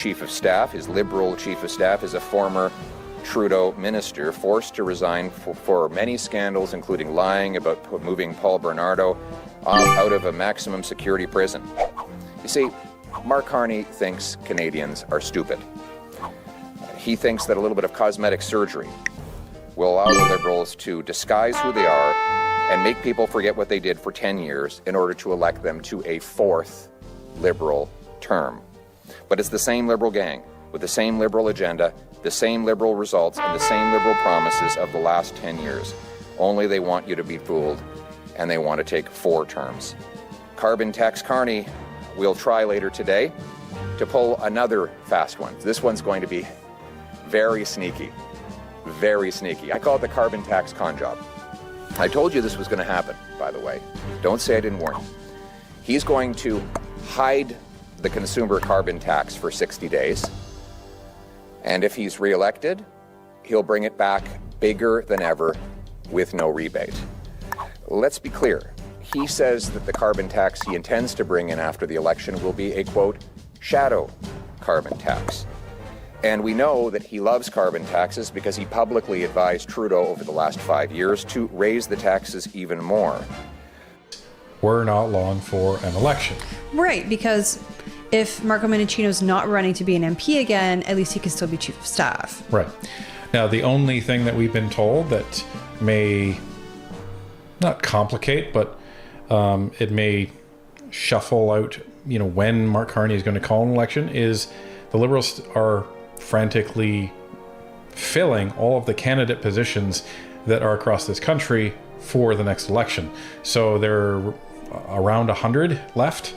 Chief of Staff, his Liberal Chief of Staff, is a former Trudeau minister forced to resign for many scandals, including lying about moving Paul Bernardo out of a maximum security prison. You see, Mark Carney thinks Canadians are stupid. He thinks that a little bit of cosmetic surgery will allow the Liberals to disguise who they are and make people forget what they did for 10 years in order to elect them to a fourth Liberal term. But it's the same Liberal gang with the same Liberal agenda, the same Liberal results, and the same Liberal promises of the last 10 years. Only they want you to be fooled, and they want to take 4 terms. Carbon tax Carney will try later today to pull another fast one. This one's going to be very sneaky, very sneaky. I call it the carbon tax con job. I told you this was going to happen, by the way. Don't say I didn't warn you. He's going to hide the consumer carbon tax for 60 days. And if he's reelected, he'll bring it back bigger than ever with no rebate. Let's be clear. He says that the carbon tax he intends to bring in after the election will be a, quote, shadow carbon tax. And we know that he loves carbon taxes because he publicly advised Trudeau over the last 5 years to raise the taxes even more. We're not long for an election. Right, because if Marco Mendicino's not running to be an MP again, at least he can still be Chief of Staff. Right. Now, the only thing that we've been told that may not complicate, but it may shuffle out, when Mark Carney is going to call an election is the Liberals are frantically filling all of the candidate positions that are across this country for the next election. So there are around 100 left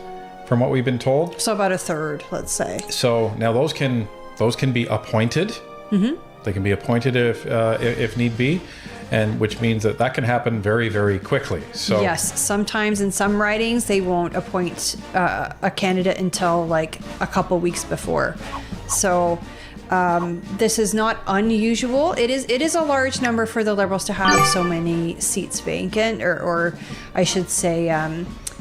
from what we've been told. So about a third, let's say. So now those can be appointed. Mm-hmm. They can be appointed if need be, and which means that can happen very, very quickly. So yes, sometimes in some ridings they won't appoint a candidate until like a couple weeks before. So this is not unusual. It is a large number for the Liberals to have so many seats vacant, or I should say,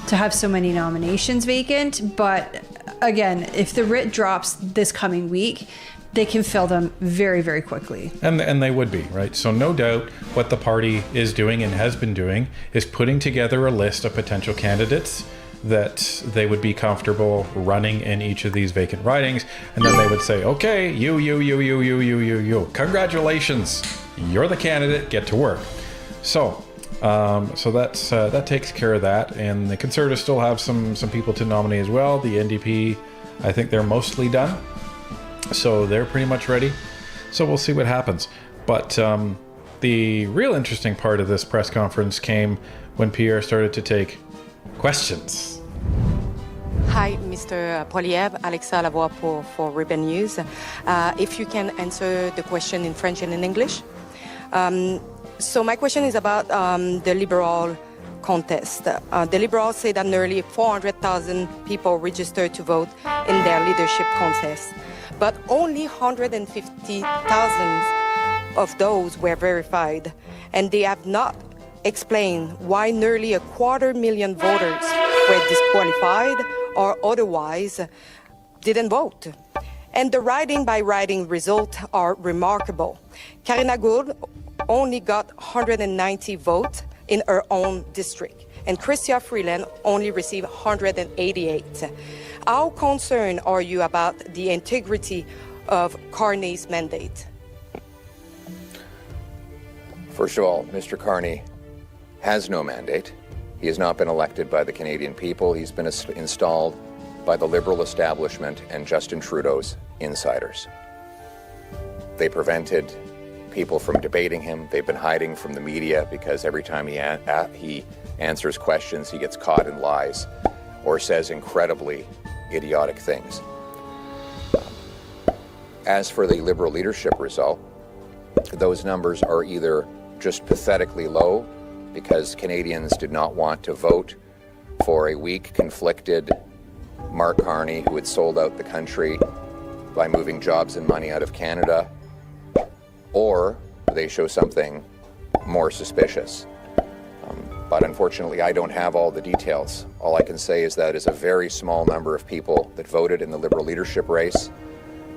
to have so many nominations vacant. But again, if the writ drops this coming week, they can fill them very, very quickly. And they would be, right? So no doubt what the party is doing and has been doing is putting together a list of potential candidates that they would be comfortable running in each of these vacant ridings. And then they would say, okay, you, congratulations, you're the candidate, get to work. So that takes care of that. And the Conservatives still have some people to nominate as well. The NDP, I think they're mostly done. So they're pretty much ready. So we'll see what happens. But the real interesting part of this press conference came when Pierre started to take questions. Hi, Mr. Poilievre, Alexa Lavoie for Ribbon News. If you can answer the question in French and in English. So my question is about the Liberal contest. The Liberals say that nearly 400,000 people registered to vote in their leadership contest, but only 150,000 of those were verified, and they have not explained why nearly 250,000 voters were disqualified or otherwise didn't vote. And the riding by riding results are remarkable. Karina Gould only got 190 votes in her own district, and Chrystia Freeland only received 188. How concerned are you about the integrity of Carney's mandate? First of all, Mr. Carney has no mandate. He has not been elected by the Canadian people. He's been installed by the Liberal establishment and Justin Trudeau's insiders. They prevented people from debating him. They've been hiding from the media because every time he answers questions, he gets caught in lies or says incredibly idiotic things. As for the Liberal leadership result, those numbers are either just pathetically low because Canadians did not want to vote for a weak, conflicted Mark Carney who had sold out the country by moving jobs and money out of Canada, or they show something more suspicious. But unfortunately, I don't have all the details. All I can say is that it is a very small number of people that voted in the Liberal leadership race.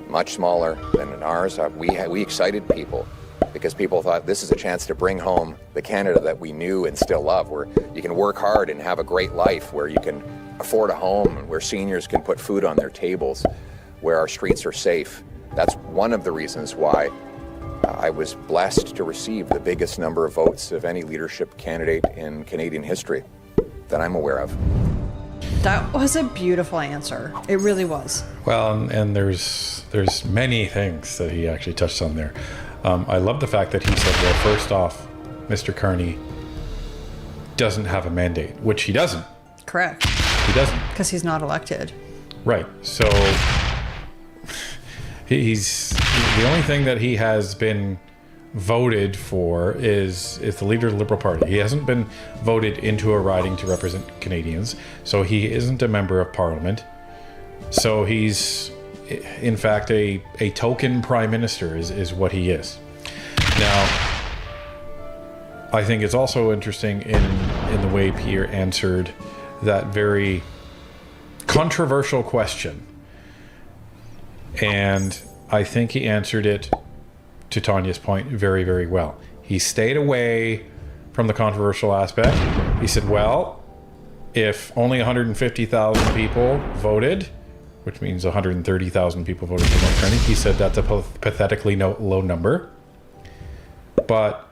much smaller than ours. We excited people because people thought this is a chance to bring home the Canada that we knew and still love, where you can work hard and have a great life, where you can afford a home, and where seniors can put food on their tables, where our streets are safe. That's one of the reasons why I was blessed to receive the biggest number of votes of any leadership candidate in Canadian history that I'm aware of. That was a beautiful answer. It really was. Well, and there's many things that he actually touched on there. I love the fact that he said, well, first off, Mr. Carney doesn't have a mandate, which he doesn't. Correct. He doesn't. Because he's not elected. Right. So he's the only thing that he has been voted for is the leader of the Liberal Party. He hasn't been voted into a riding to represent Canadians, so he isn't a member of Parliament. So he's, in fact, a token prime minister is what he is. Now, I think it's also interesting in the way Pierre answered that very controversial question. And I think he answered it, to Tanya's point, very, very well. He stayed away from the controversial aspect. He said, well, if only 150,000 people voted, which means 130,000 people voted for Mark Carney, he said that's a pathetically low number. But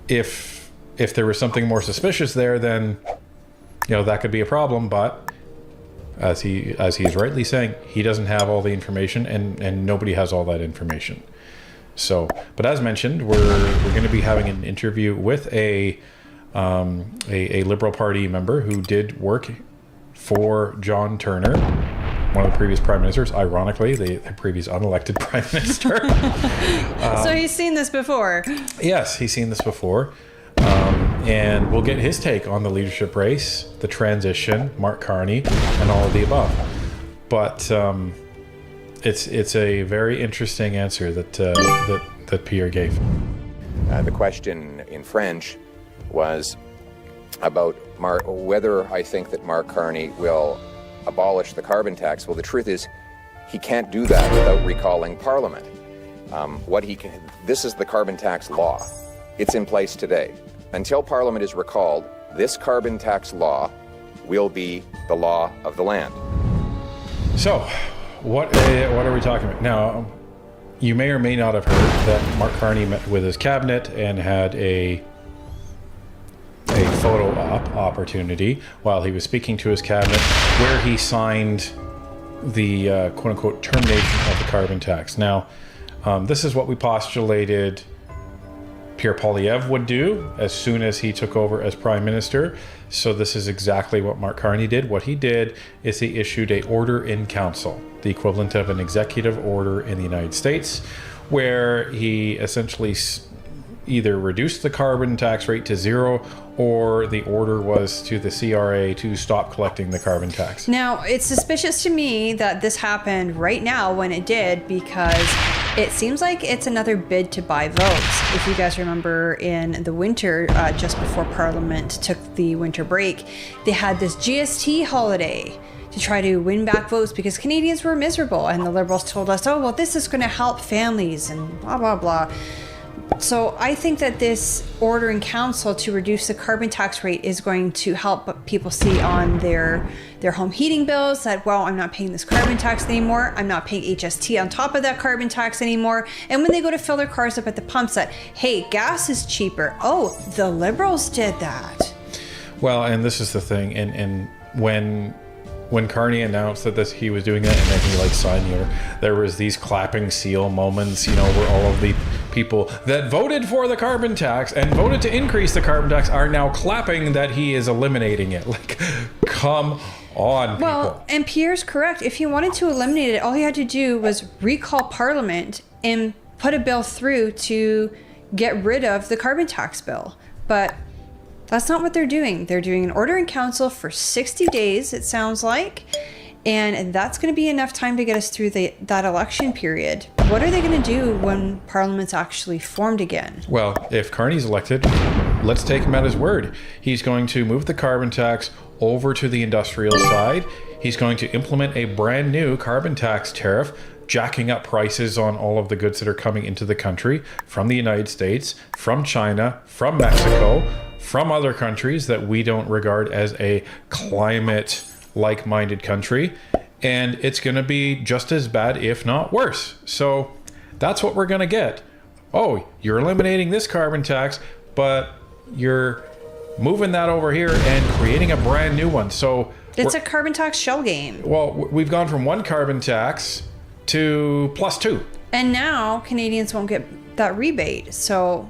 if there was something more suspicious there, then that could be a problem. But as he's rightly saying, he doesn't have all the information, and nobody has all that information. So, but as mentioned, we're going to be having an interview with a Liberal Party member who did work for John Turner, one of the previous prime ministers, ironically, the previous unelected prime minister. So he's seen this before. Yes, he's seen this before. And we'll get his take on the leadership race, the transition, Mark Carney, and all of the above. But it's a very interesting answer that Pierre gave. The question in French was about whether I think that Mark Carney will abolish the carbon tax. Well, the truth is, he can't do that without recalling Parliament. This is the carbon tax law. It's in place today. Until Parliament is recalled, this carbon tax law will be the law of the land. So, what are we talking about? Now, you may or may not have heard that Mark Carney met with his cabinet and had a photo op opportunity while he was speaking to his cabinet, where he signed the quote-unquote termination of the carbon tax. Now, this is what we postulated Pierre Poilievre would do as soon as he took over as prime minister. So this is exactly what Mark Carney did. What he did is he issued an order in council, the equivalent of an executive order in the United States, where he essentially either reduced the carbon tax rate to zero, or the order was to the CRA to stop collecting the carbon tax. Now, it's suspicious to me that this happened right now when it did, because it seems like it's another bid to buy votes. If you guys remember, in the winter, just before Parliament took the winter break, they had this GST holiday to try to win back votes because Canadians were miserable, and the Liberals told us, oh, well, this is going to help families and blah, blah, blah. So I think that this order in council to reduce the carbon tax rate is going to help people see on their home heating bills that, well, I'm not paying this carbon tax anymore. I'm not paying HST on top of that carbon tax anymore. And when they go to fill their cars up at the pumps, that, hey, gas is cheaper. Oh, the Liberals did that. Well, and this is the thing. And when Carney announced that he was doing that, and then he signed the order, there was these clapping seal moments, where all of the people that voted for the carbon tax and voted to increase the carbon tax are now clapping that he is eliminating it. Come on, people. Well, and Pierre's correct. If he wanted to eliminate it, all he had to do was recall Parliament and put a bill through to get rid of the carbon tax bill. But that's not what they're doing. They're doing an order in council for 60 days, it sounds like. And that's going to be enough time to get us through that election period. What are they going to do when Parliament's actually formed again? Well, if Carney's elected, let's take him at his word. He's going to move the carbon tax over to the industrial side. He's going to implement a brand new carbon tax tariff, jacking up prices on all of the goods that are coming into the country from the United States, from China, from Mexico, from other countries that we don't regard as a climate like-minded country. And it's going to be just as bad, if not worse. So that's what we're going to get. Oh, you're eliminating this carbon tax, but you're moving that over here and creating a brand new one. So It's a carbon tax shell game. well, we've gone from one carbon tax to +2. And now Canadians won't get that rebate. So,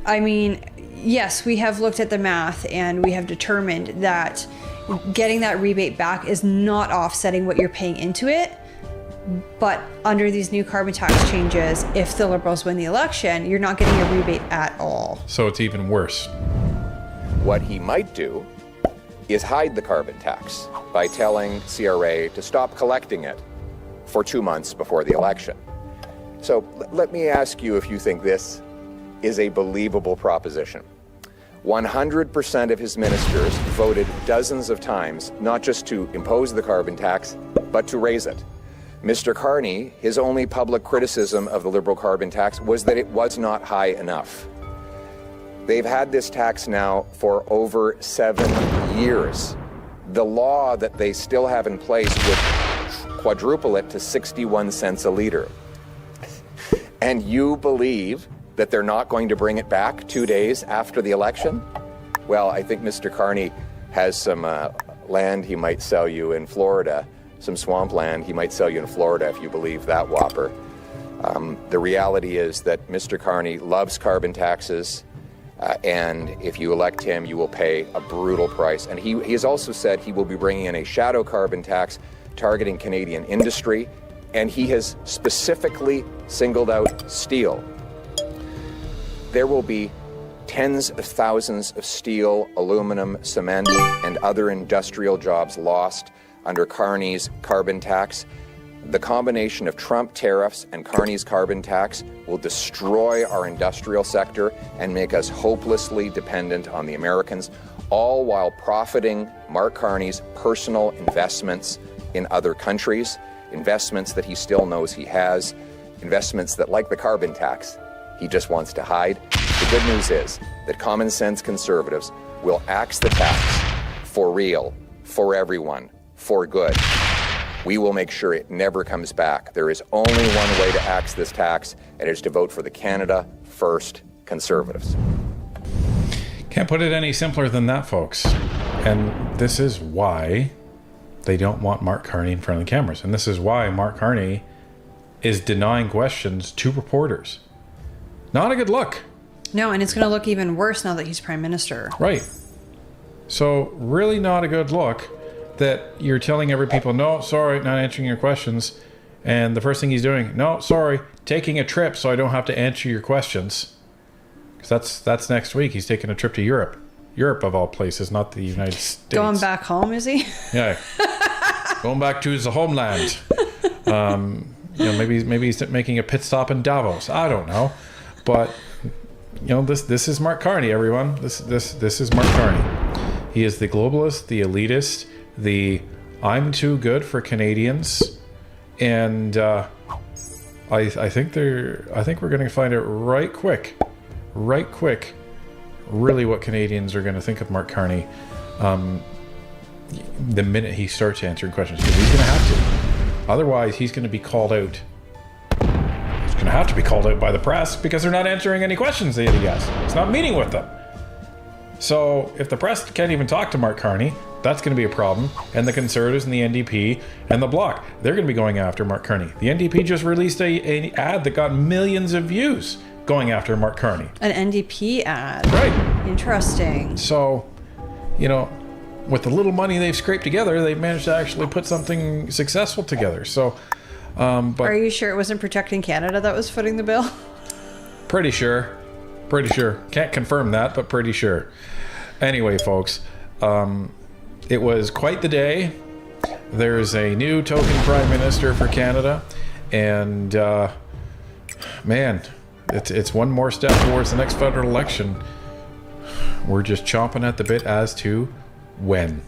I mean, yes, we have looked at the math and we have determined that getting that rebate back is not offsetting what you're paying into it. But under these new carbon tax changes, if the Liberals win the election, you're not getting a rebate at all. So it's even worse. What he might do is hide the carbon tax by telling CRA to stop collecting it for 2 months before the election. So let me ask you if you think this is a believable proposition. 100% of his ministers voted dozens of times not just to impose the carbon tax, but to raise it. Mr. Carney, his only public criticism of the Liberal carbon tax was that it was not high enough. They've had this tax now for over 7 years. The law that they still have in place would quadruple it to 61 cents a liter. And you believe that they're not going to bring it back 2 days after the election? Well, I think Mr. Carney has some land he might sell you in Florida, some swampland he might sell you in Florida if you believe that whopper. The reality is that Mr. Carney loves carbon taxes. And if you elect him, you will pay a brutal price. And he has also said he will be bringing in a shadow carbon tax targeting Canadian industry. And he has specifically singled out steel. There will be tens of thousands of steel, aluminum, cement, and other industrial jobs lost under Carney's carbon tax. The combination of Trump tariffs and Carney's carbon tax will destroy our industrial sector and make us hopelessly dependent on the Americans, all while profiting Mark Carney's personal investments in other countries, investments that he still knows he has, investments that, like the carbon tax, he just wants to hide. The good news is that common sense conservatives will axe the tax for real, for everyone, for good. We will make sure it never comes back. There is only one way to axe this tax, and it is to vote for the Canada First Conservatives. Can't put it any simpler than that, folks. And this is why they don't want Mark Carney in front of the cameras. And this is why Mark Carney is denying questions to reporters. Not a good look. No, and it's going to look even worse now that he's Prime Minister. Right. So really not a good look that you're telling every people, no, sorry, not answering your questions. And the first thing he's doing, no, sorry, taking a trip so I don't have to answer your questions. Because that's next week. He's taking a trip to Europe. Europe, of all places, not the United States. Going back home, is he? Yeah. Going back to his homeland. Maybe he's making a pit stop in Davos. I don't know. But, this is Mark Carney, everyone. This is Mark Carney. He is the globalist, the elitist, the I'm too good for Canadians, and I think we're going to find out right quick, really what Canadians are going to think of Mark Carney the minute he starts answering questions, because he's going to have to. Otherwise, he's going to be called out. He's going to have to be called out by the press because they're not answering any questions that he asks. It's not meeting with them. So if the press can't even talk to Mark Carney, that's going to be a problem. And the Conservatives and the NDP and the Bloc, they're going to be going after Mark Carney. The NDP just released an ad that got millions of views going after Mark Carney. An NDP ad. Right. Interesting. So, with the little money they've scraped together, they've managed to actually put something successful together. So, but Are you sure it wasn't Protecting Canada that was footing the bill? Pretty sure. Can't confirm that, but pretty sure. Anyway, folks, it was quite the day. There's a new token Prime Minister for Canada, and man, it's one more step towards the next federal election. We're just chomping at the bit as to when.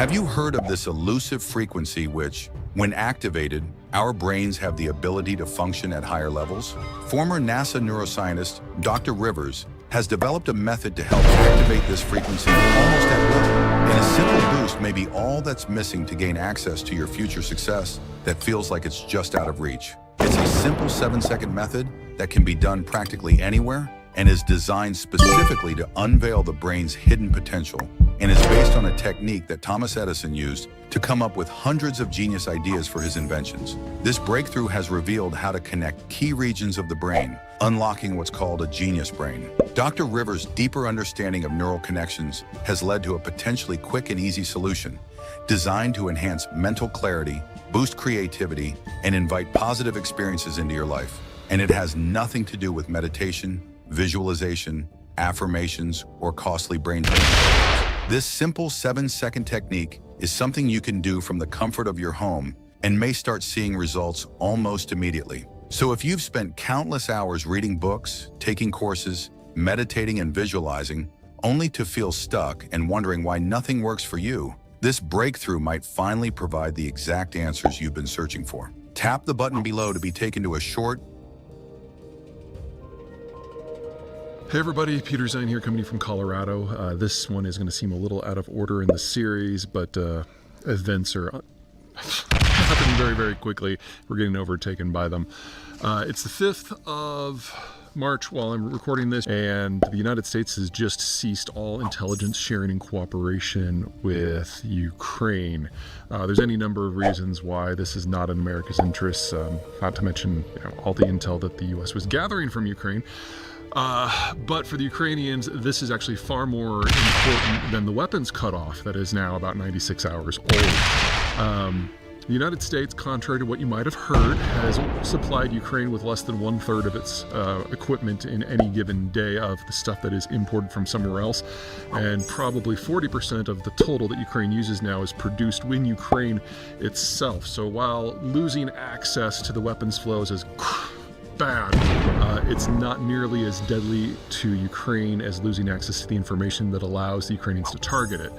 Have you heard of this elusive frequency which, when activated, our brains have the ability to function at higher levels? Former NASA neuroscientist Dr. Rivers has developed a method to help activate this frequency almost at will. And a simple boost may be all that's missing to gain access to your future success that feels like it's just out of reach. It's a simple 7-second method that can be done practically anywhere and is designed specifically to unveil the brain's hidden potential, and is based on a technique that Thomas Edison used to come up with hundreds of genius ideas for his inventions. This breakthrough has revealed how to connect key regions of the brain, unlocking what's called a genius brain. Dr. Rivers' deeper understanding of neural connections has led to a potentially quick and easy solution designed to enhance mental clarity, boost creativity, and invite positive experiences into your life. And it has nothing to do with meditation, visualization, affirmations, or costly brain training. This simple 7-second technique is something you can do from the comfort of your home and may start seeing results almost immediately. So if you've spent countless hours reading books, taking courses, meditating and visualizing, only to feel stuck and wondering why nothing works for you, this breakthrough might finally provide the exact answers you've been searching for. Tap the button below to be taken to a short. Hey everybody, Peter Zine here, coming to you from Colorado. This one is going to seem a little out of order in the series, but events are happening very, very quickly. We're getting overtaken by them. It's the 5th of March while I'm recording this, and the United States has just ceased all intelligence sharing and cooperation with Ukraine. There's any number of reasons why this is not in America's interests, not to mention all the intel that the U.S. was gathering from Ukraine. But for the Ukrainians, this is actually far more important than the weapons cutoff that is now about 96 hours old. The United States, contrary to what you might have heard, has supplied Ukraine with less than 1/3 of its equipment in any given day of the stuff that is imported from somewhere else. And probably 40% of the total that Ukraine uses now is produced in Ukraine itself. So while losing access to the weapons flows is bad, it's not nearly as deadly to Ukraine as losing access to the information that allows the Ukrainians to target it.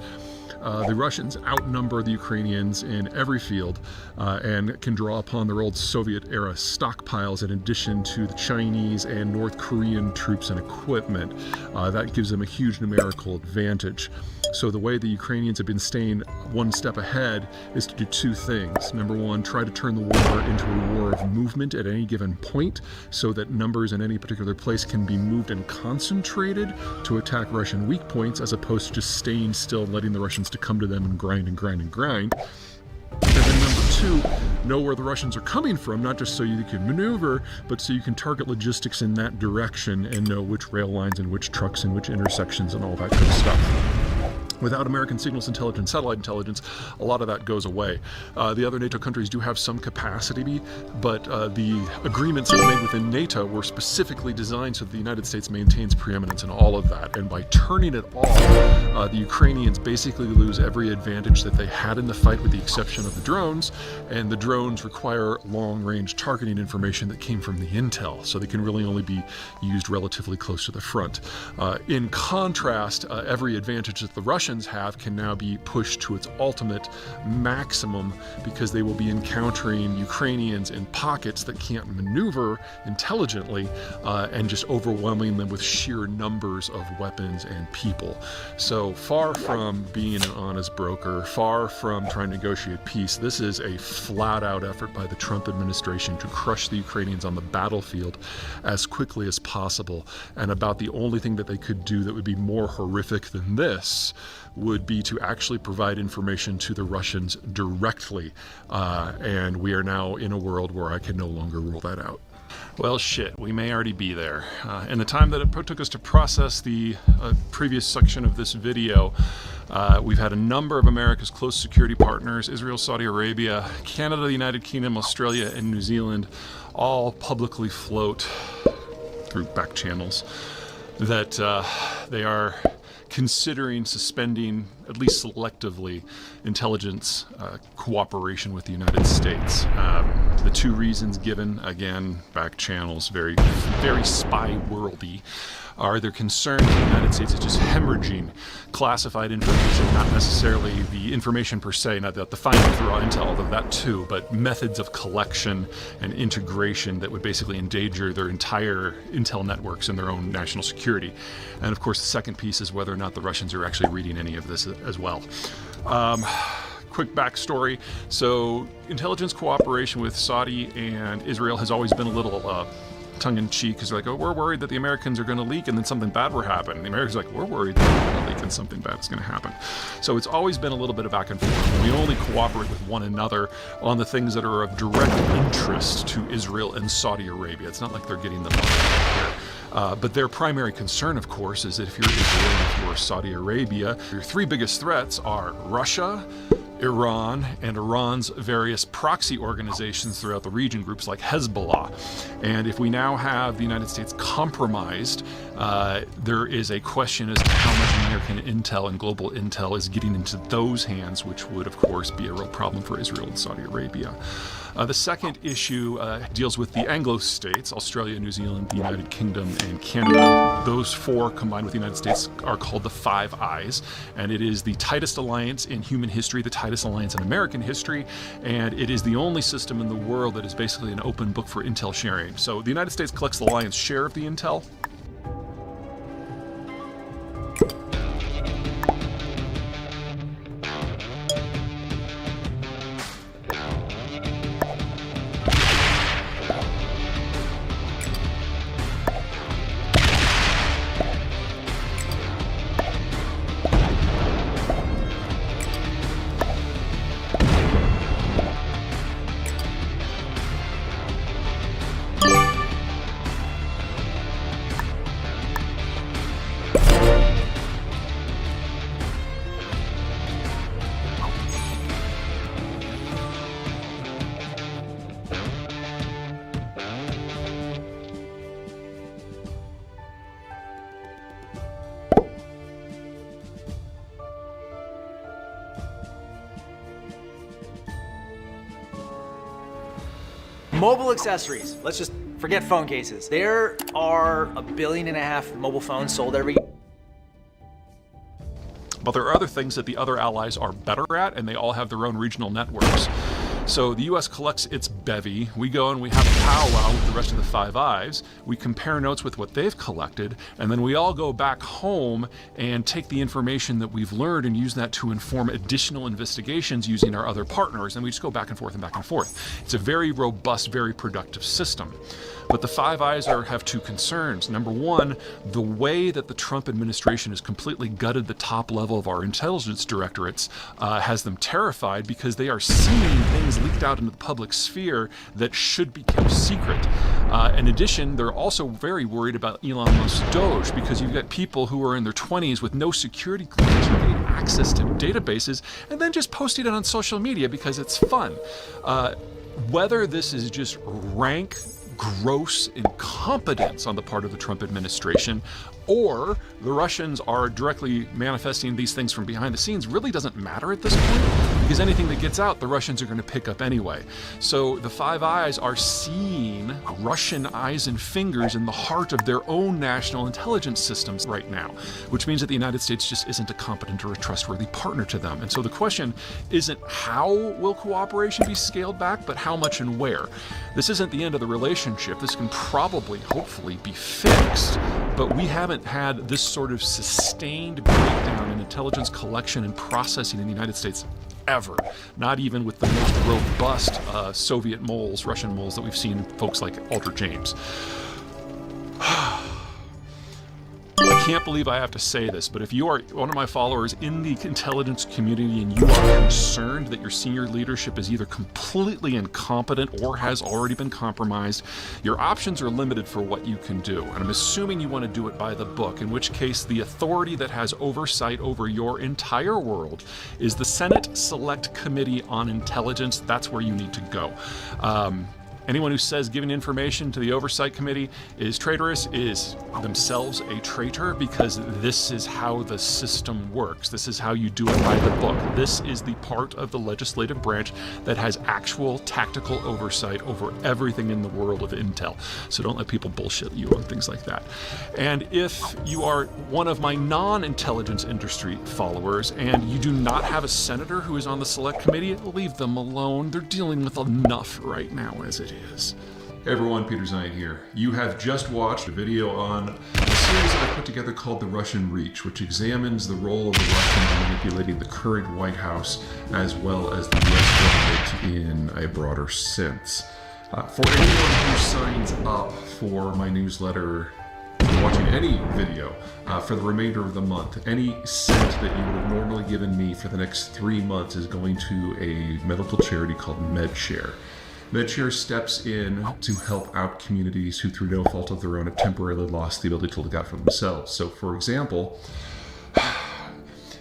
The Russians outnumber the Ukrainians in every field and can draw upon their old Soviet-era stockpiles in addition to the Chinese and North Korean troops and equipment. That gives them a huge numerical advantage. So the way the Ukrainians have been staying one step ahead is to do two things. Number one, try to turn the war into a war of movement at any given point so that numbers in any particular place can be moved and concentrated to attack Russian weak points, as opposed to just staying still and letting the Russians to come to them and grind and grind and grind. And then number two, know where the Russians are coming from, not just so you can maneuver, but so you can target logistics in that direction and know which rail lines and which trucks and which intersections and all that good stuff. Without American signals intelligence, satellite intelligence, a lot of that goes away. The other NATO countries do have some capacity, but the agreements that are made within NATO were specifically designed so that the United States maintains preeminence in all of that. And by turning it off, the Ukrainians basically lose every advantage that they had in the fight, with the exception of the drones. And the drones require long-range targeting information that came from the intel, so they can really only be used relatively close to the front. In contrast, every advantage that the Russians have can now be pushed to its ultimate maximum, because they will be encountering Ukrainians in pockets that can't maneuver intelligently and just overwhelming them with sheer numbers of weapons and people. So far from being an honest broker, far from trying to negotiate peace, this is a flat-out effort by the Trump administration to crush the Ukrainians on the battlefield as quickly as possible. And about the only thing that they could do that would be more horrific than this would be to actually provide information to the Russians directly. And we are now in a world where I can no longer rule that out. Well, shit, we may already be there. In the time that it took us to process the previous section of this video, we've had a number of America's close security partners, Israel, Saudi Arabia, Canada, the United Kingdom, Australia, and New Zealand, all publicly float through back channels that they are considering suspending at least selectively, intelligence cooperation with the United States. The two reasons given, again, back channels, very, very spy worldy, are their concern the United States is just hemorrhaging classified information, not necessarily the information per se, not the finding through raw intel, although that too, but methods of collection and integration that would basically endanger their entire intel networks and their own national security. And of course, the second piece is whether or not the Russians are actually reading any of this as well. Quick backstory. So intelligence cooperation with Saudi and Israel has always been a little tongue-in-cheek, because they're like, oh, we're worried that the Americans are going to leak and then something bad will happen. And the Americans are like, we're worried that they're going to leak and something bad is going to happen. So it's always been a little bit of back and forth. We only cooperate with one another on the things that are of direct interest to Israel and Saudi Arabia. It's not like they're getting the money here. But their primary concern, of course, is that if you're Israel and if you're Saudi Arabia, your three biggest threats are Russia, Iran, and Iran's various proxy organizations throughout the region, groups like Hezbollah. And if we now have the United States compromised, there is a question as to how much American intel and global intel is getting into those hands, which would, of course, be a real problem for Israel and Saudi Arabia. The second issue deals with the Anglo states, Australia, New Zealand, the United Kingdom, and Canada. Those four combined with the United States are called the Five Eyes, and it is the tightest alliance in human history, the tightest alliance in American history, and it is the only system in the world that is basically an open book for intel sharing. So the United States collects the lion's share of the intel. Mobile accessories. Let's just forget phone cases. There are 1.5 billion mobile phones sold every year. But there are other things that the other allies are better at, and they all have their own regional networks. So the U.S. collects its bevy. We go and we have a powwow with the rest of the Five Eyes. We compare notes with what they've collected, and then we all go back home and take the information that we've learned and use that to inform additional investigations using our other partners, and we just go back and forth and back and forth. It's a very robust, very productive system. But the Five Eyes have two concerns. Number one, the way that the Trump administration has completely gutted the top level of our intelligence directorates has them terrified, because they are seeing things leaked out into the public sphere that should be kept secret. In addition, they're also very worried about Elon Musk's Doge, because you've got people who are in their 20s with no security clearance who getting access to databases and then just posting it on social media because it's fun. Whether this is just rank gross incompetence on the part of the Trump administration, or the Russians are directly manifesting these things from behind the scenes, really doesn't matter at this point, because anything that gets out, the Russians are going to pick up anyway. So the Five Eyes are seeing Russian eyes and fingers in the heart of their own national intelligence systems right now, which means that the United States just isn't a competent or a trustworthy partner to them. And so the question isn't how will cooperation be scaled back, but how much and where. This isn't the end of the relationship. This can probably, hopefully, be fixed, but we haven't had this sort of sustained breakdown in intelligence collection and processing in the United States ever. Not even with the most robust Soviet moles, Russian moles that we've seen, folks like Alder James. I can't believe I have to say this, but if you are one of my followers in the intelligence community and you are concerned that your senior leadership is either completely incompetent or has already been compromised, your options are limited for what you can do. And I'm assuming you want to do it by the book, in which case the authority that has oversight over your entire world is the Senate Select Committee on Intelligence. That's where you need to go. Anyone who says giving information to the Oversight Committee is traitorous is themselves a traitor, because this is how the system works. This is how you do it by the book. This is the part of the legislative branch that has actual tactical oversight over everything in the world of intel. So don't let people bullshit you on things like that. And if you are one of my non-intelligence industry followers and you do not have a senator who is on the select committee, leave them alone. They're dealing with enough right now as it is. Hey everyone, Peter Zeihan here. You have just watched a video on a series that I put together called The Russian Reach, which examines the role of the Russians in manipulating the current White House as well as the US government in a broader sense. For anyone who signs up for my newsletter, watching any video for the remainder of the month, any cent that you would have normally given me for the next 3 months is going to a medical charity called MedShare. MedShare steps in to help out communities who, through no fault of their own, have temporarily lost the ability to look out for themselves. So, for example,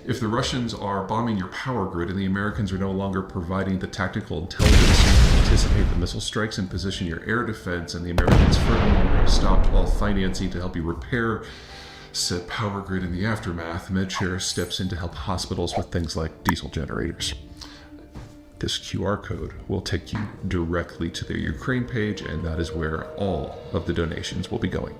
if the Russians are bombing your power grid and the Americans are no longer providing the tactical intelligence to anticipate the missile strikes and position your air defense, and the Americans furthermore have stopped all financing to help you repair said power grid in the aftermath, MedShare steps in to help hospitals with things like diesel generators. This QR code will take you directly to their Ukraine page, and that is where all of the donations will be going.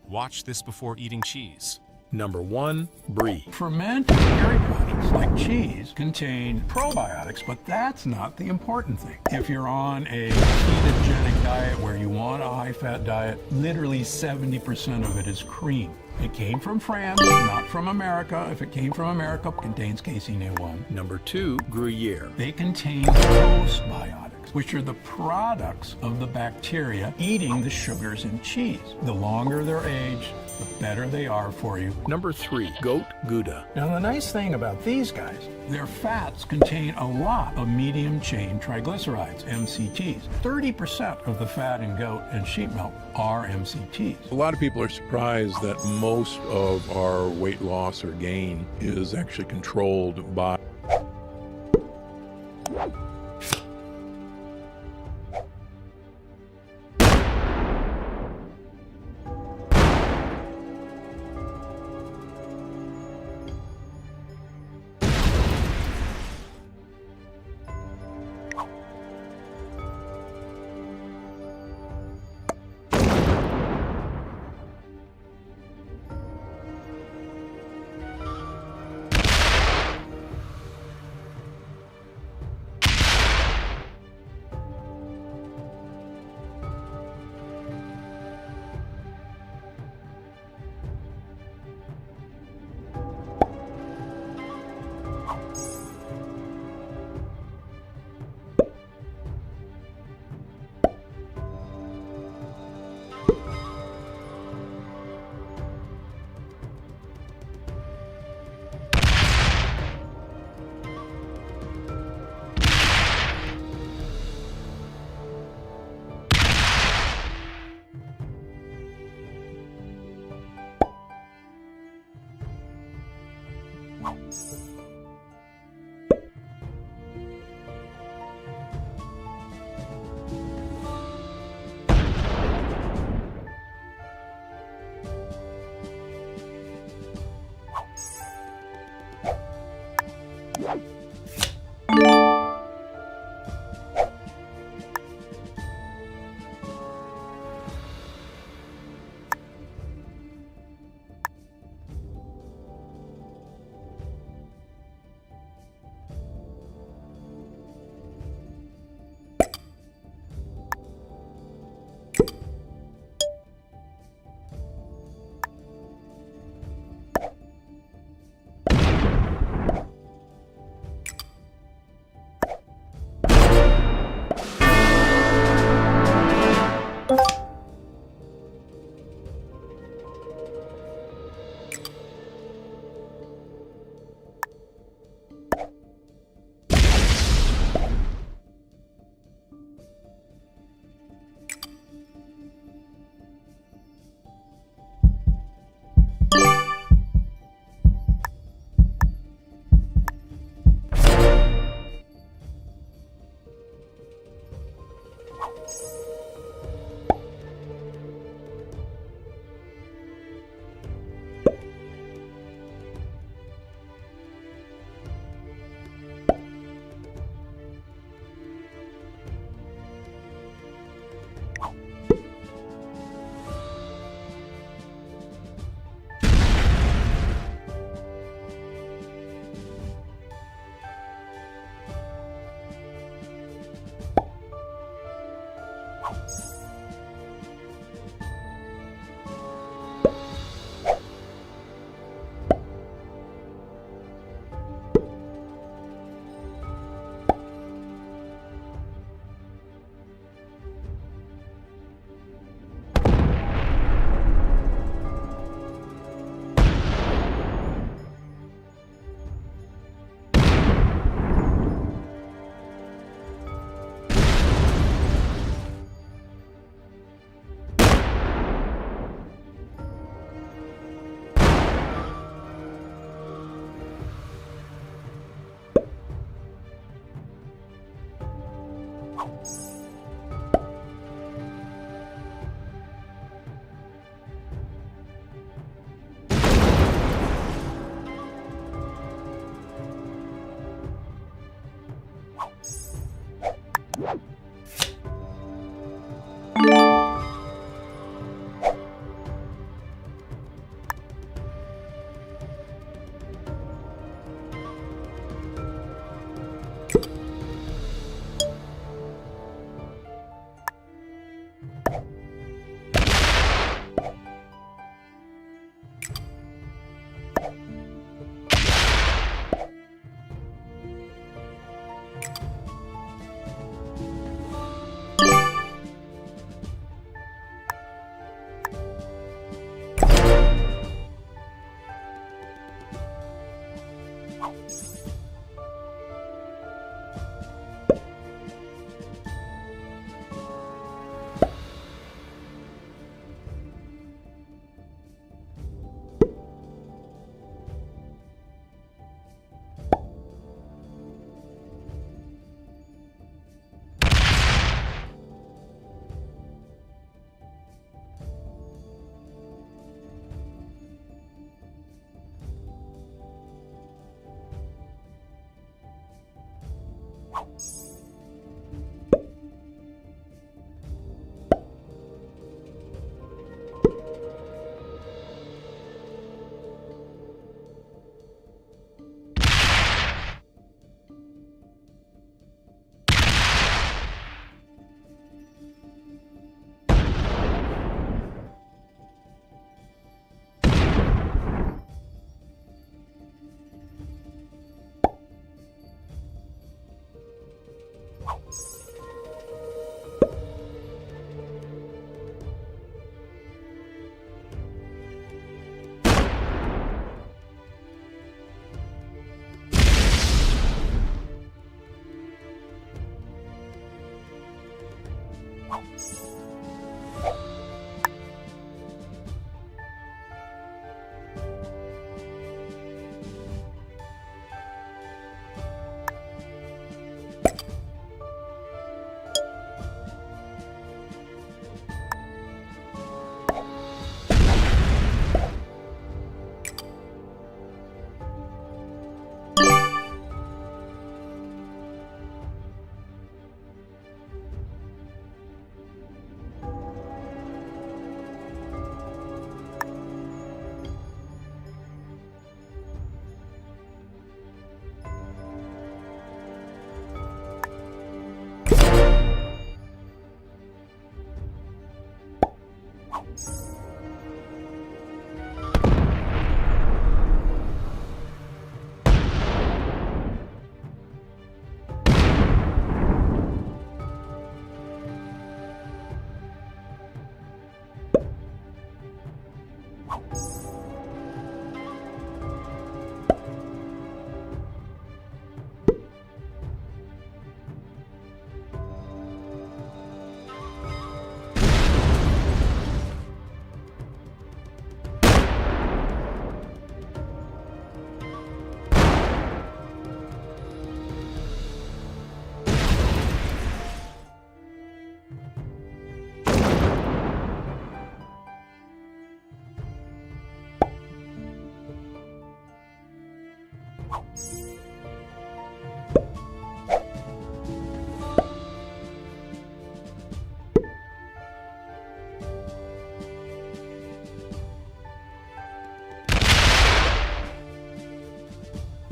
Watch this before eating cheese. Number 1, brie. Fermented dairy products like cheese contain probiotics, but that's not the important thing. If you're on a ketogenic diet where you want a high-fat diet, literally 70% of it is cream. It came from France, not from America. If it came from America, it contains casein A1. Number 2, Gruyere. They contain postbiotics, which are the products of the bacteria eating the sugars in cheese. The longer they're aged, the better they are for you. Number 3, goat Gouda. Now the nice thing about these guys, their fats contain a lot of medium chain triglycerides, MCTs. 30% of the fat in goat and sheep milk are MCTs. A lot of people are surprised that most of our weight loss or gain is actually controlled by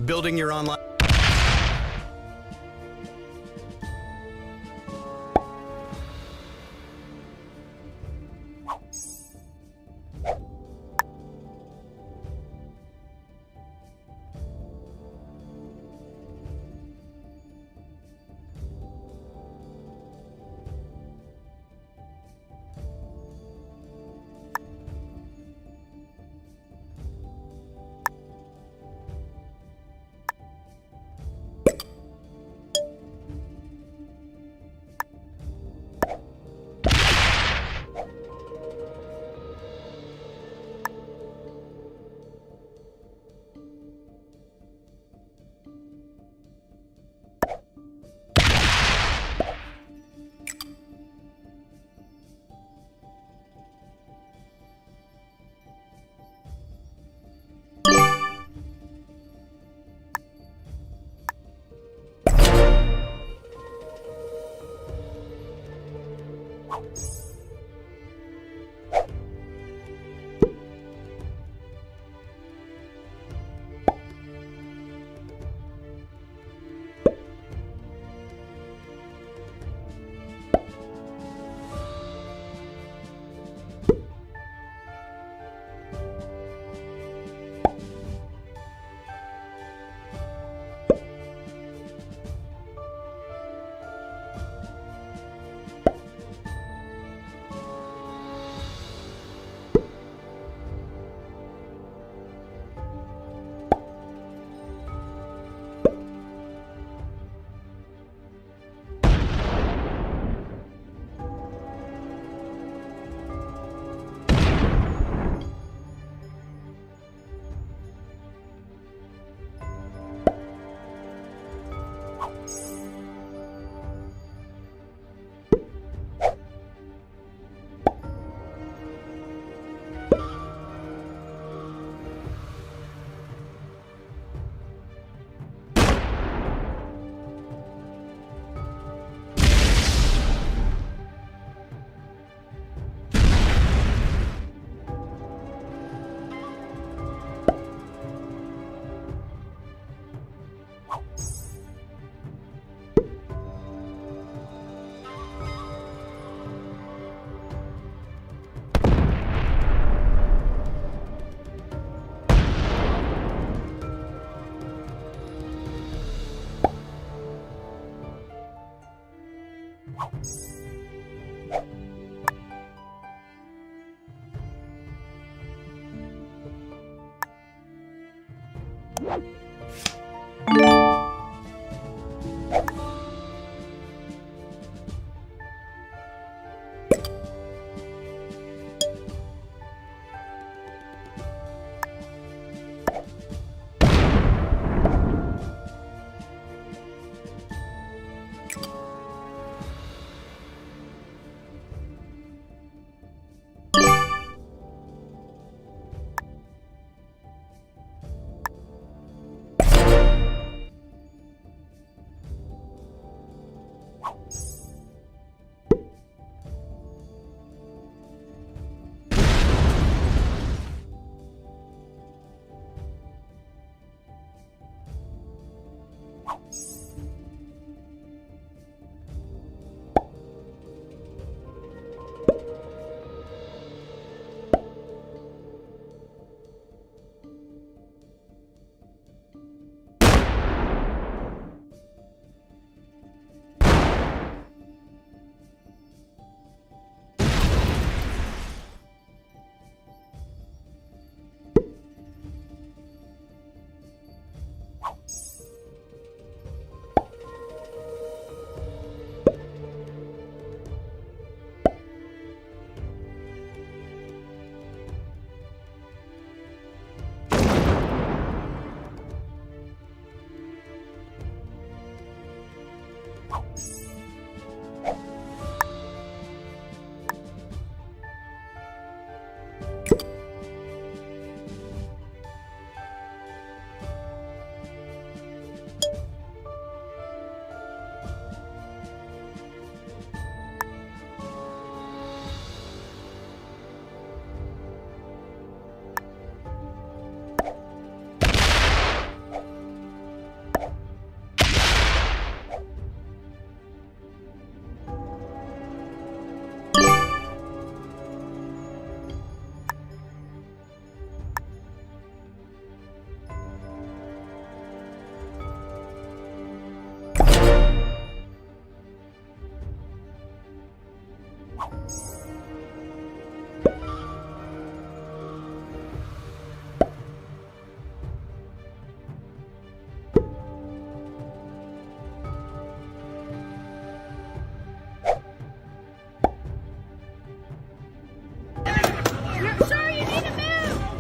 Building your online...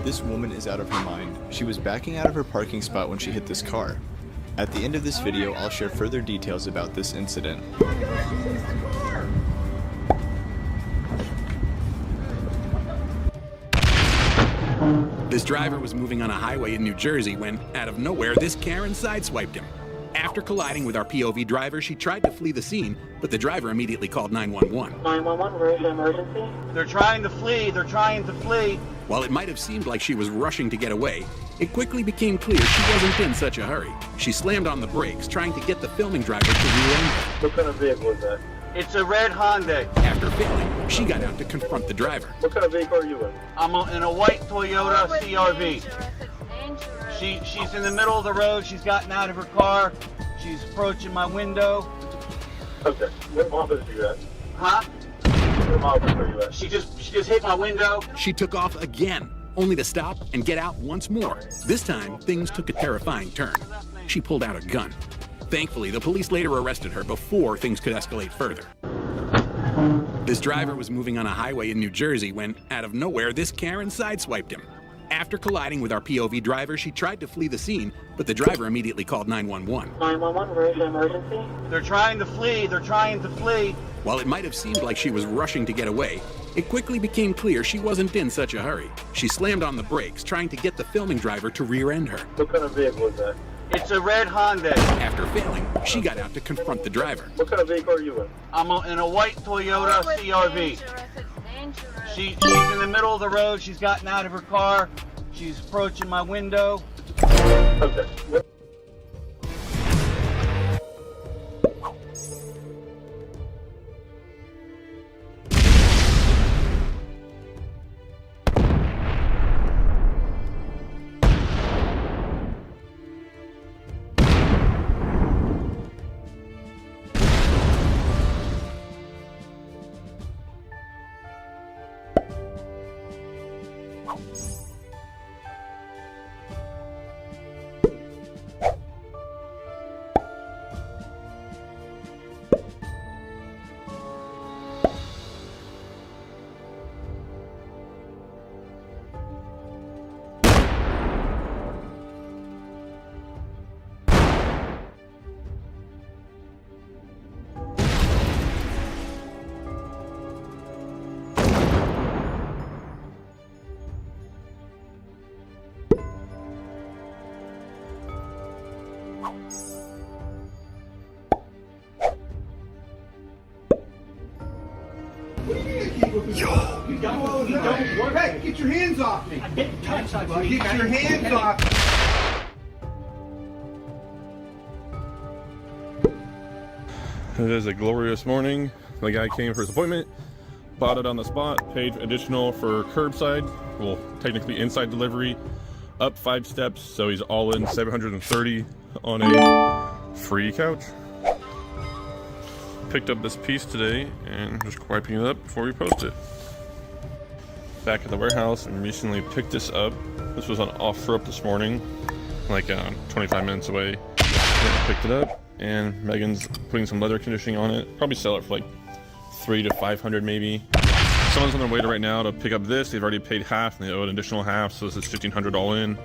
This woman is out of her mind. She was backing out of her parking spot when she hit this car. At the end of this video, I'll share further details about this incident. This driver was moving on a highway in New Jersey when, out of nowhere, this Karen sideswiped him. After colliding with our POV driver, she tried to flee the scene, but the driver immediately called 911. 911, where's the emergency? They're trying to flee. While it might have seemed like she was rushing to get away, it quickly became clear she wasn't in such a hurry. She slammed on the brakes, trying to get the filming driver to rear-end her. What kind of vehicle is that? It's a red Hyundai. After failing, she got out to confront the driver. What kind of vehicle are you in? I'm in a white Toyota CRV. She's in the middle of the road. She's gotten out of her car. She's approaching my window. Okay. What office are you at? Huh? What office are you at? She just hit my window. She took off again, only to stop and get out once more. This time, things took a terrifying turn. She pulled out a gun. Thankfully, the police later arrested her before things could escalate further. This driver was moving on a highway in New Jersey when, out of nowhere, this Karen sideswiped him. After colliding with our POV driver, she tried to flee the scene, but the driver immediately called 911. 911, where's the emergency? They're trying to flee. While it might have seemed like she was rushing to get away, it quickly became clear she wasn't in such a hurry. She slammed on the brakes, trying to get the filming driver to rear-end her. What kind of vehicle is that? It's a red Hyundai. After failing, she got out to confront the driver. What kind of vehicle are you in? I'm in a white Toyota CRV. She's in the middle of the road. She's gotten out of her car. She's approaching my window. Okay. Hey, get your hands off me! Get your hands off me! It is a glorious morning. The guy came for his appointment, bought it on the spot, paid additional for curbside, well, technically inside delivery, up 5 steps, so he's all in $730 on a free couch. Picked up this piece today and just wiping it up before we post it. Back at the warehouse and recently picked this up. This was on offer up this morning, like 25 minutes away. And picked it up, and Megan's putting some leather conditioning on it. Probably sell it for like $300 to $500 maybe. Someone's on their way to right now to pick up this. They've already paid half and they owe an additional half, so this is $1,500 all in.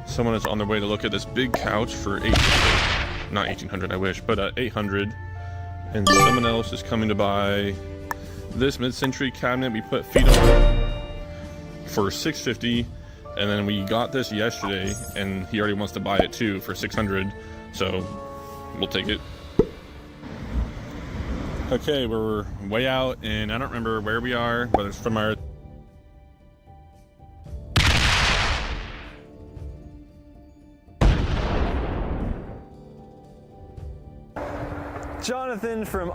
Someone is on their way to look at this big couch for $800. Not $1,800, I wish, but $800. And someone else is coming to buy this mid-century cabinet we put feet on for $650, and then we got this yesterday and he already wants to buy it too for $600, so we'll take it. Okay, we're way out and I don't remember where we are, but it's from our Jonathan from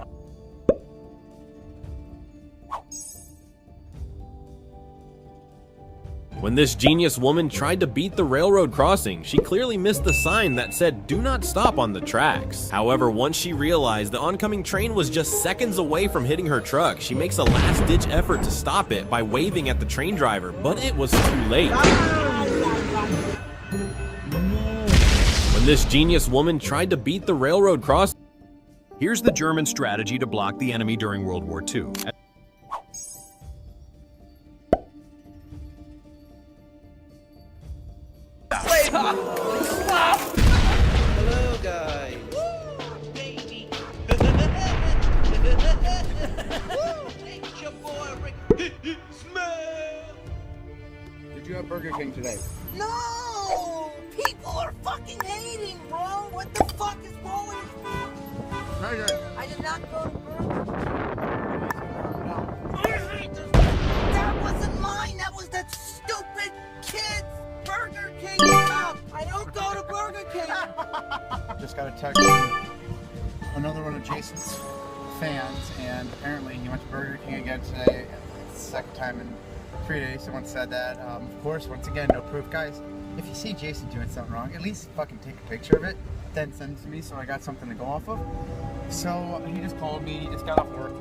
When this genius woman tried to beat the railroad crossing, she clearly missed the sign that said "Do not stop" on the tracks. However, once she realized the oncoming train was just seconds away from hitting her truck, she makes a last-ditch effort to stop it by waving at the train driver, but it was too late. When this genius woman tried to beat the railroad crossing. Here's the German strategy to block the enemy during World War II. Hello, guys. Woo, baby. It's your boy, Rick. Smell. Did you have Burger King today? No, people. People are fucking hating, bro. What the fuck is wrong with you? I did not go to Burger. That wasn't mine. That was that stupid kid's Burger King cup. I don't go to Burger King. Just got a text from another one of Jason's fans, and apparently he went to Burger King again today. It's the second time in 3 days someone said that. Of course, once again, no proof. Guys, if you see Jason doing something wrong, at least fucking take a picture of it, then send it to me so I got something to go off of. So he just called me, he just got off work.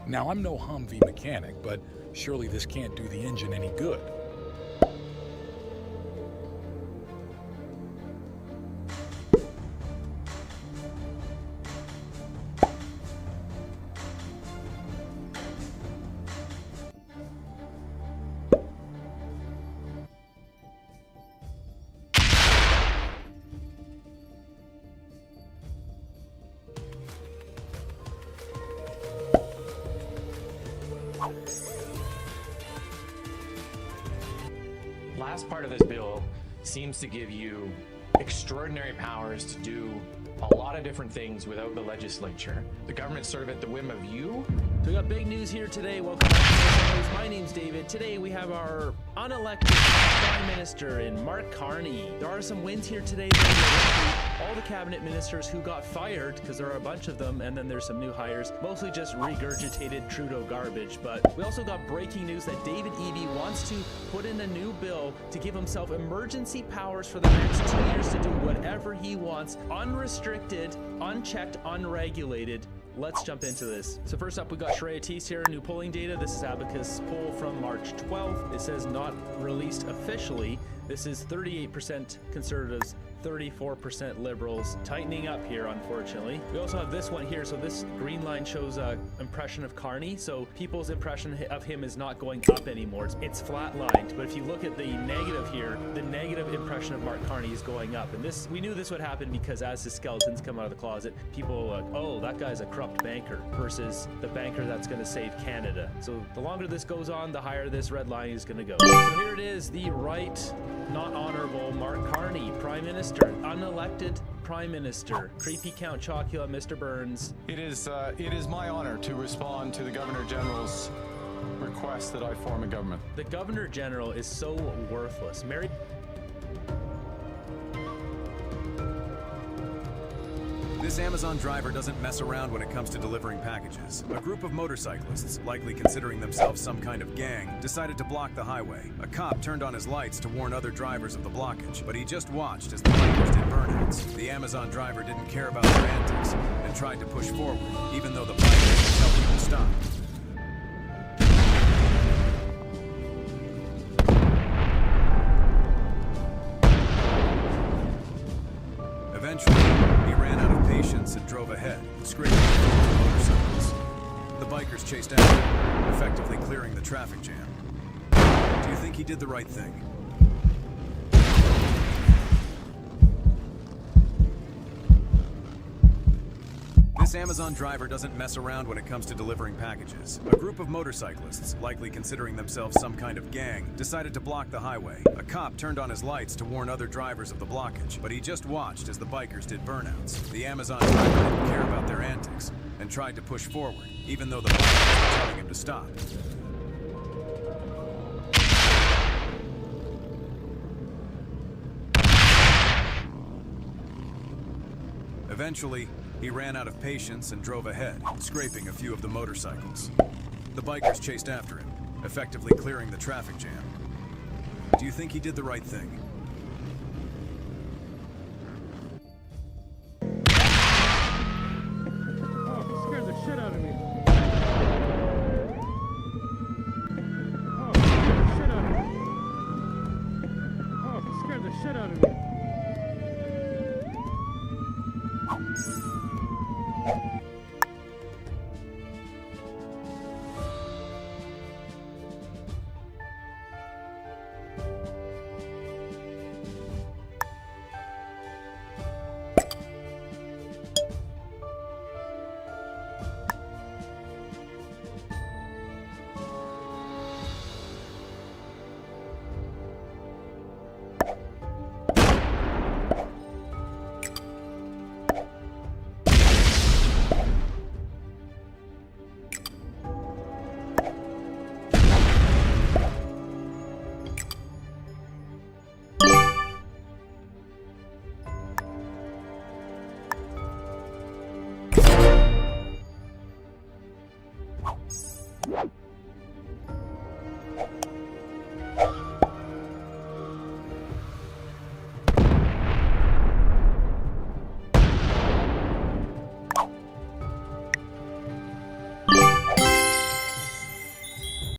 Now, I'm no Humvee mechanic, but surely this can't do the engine any good. Last part of this bill seems to give you extraordinary powers to do a lot of different things without the legislature. The government's sort of at the whim of you. So we got big news here today. Welcome back to the news. My name's David. Today we have our unelected Prime Minister in Mark Carney. There are some wins here today. All the cabinet ministers who got fired, because there are a bunch of them, and then there's some new hires, mostly just regurgitated Trudeau garbage. But we also got breaking news that David Eby wants to put in a new bill to give himself emergency powers for the next 2 years to do whatever he wants, unrestricted, unchecked, unregulated. Let's jump into this. So first up, we got Shreya Teese here, new polling data. This is Abacus poll from March 12th. It says not released officially. This is 38% conservatives, 34% liberals, tightening up here, unfortunately. We also have this one here. So this green line shows a impression of Carney. So people's impression of him is not going up anymore. It's flatlined. But if you look at the negative here, the negative impression of Mark Carney is going up. And this, we knew this would happen because as his skeletons come out of the closet, people are like, oh, that guy's a corrupt banker versus the banker that's going to save Canada. So the longer this goes on, the higher this red line is going to go. So here it is, the right, not honorable Mark Carney, Prime Minister, unelected Prime Minister. Creepy Count Chocula, Mr. Burns. It is my honor to respond to the Governor General's request that I form a government. The Governor General is so worthless. Mary. This Amazon driver doesn't mess around when it comes to delivering packages. A group of motorcyclists, likely considering themselves some kind of gang, decided to block the highway. A cop turned on his lights to warn other drivers of the blockage, but he just watched as the bikers did burnouts. The Amazon driver didn't care about their antics and tried to push forward, even though the bikers were telling him to stop. Eventually, he ran out of patience and drove ahead, scraping through the motorcycles. The bikers chased after him, effectively clearing the traffic jam. Do you think he did the right thing? This Amazon driver doesn't mess around when it comes to delivering packages. A group of motorcyclists, likely considering themselves some kind of gang, decided to block the highway. A cop turned on his lights to warn other drivers of the blockage, but he just watched as the bikers did burnouts. The Amazon driver didn't care about their antics and tried to push forward, even though the bikers were telling him to stop. Eventually, he ran out of patience and drove ahead, scraping a few of the motorcycles. The bikers chased after him, effectively clearing the traffic jam. Do you think he did the right thing?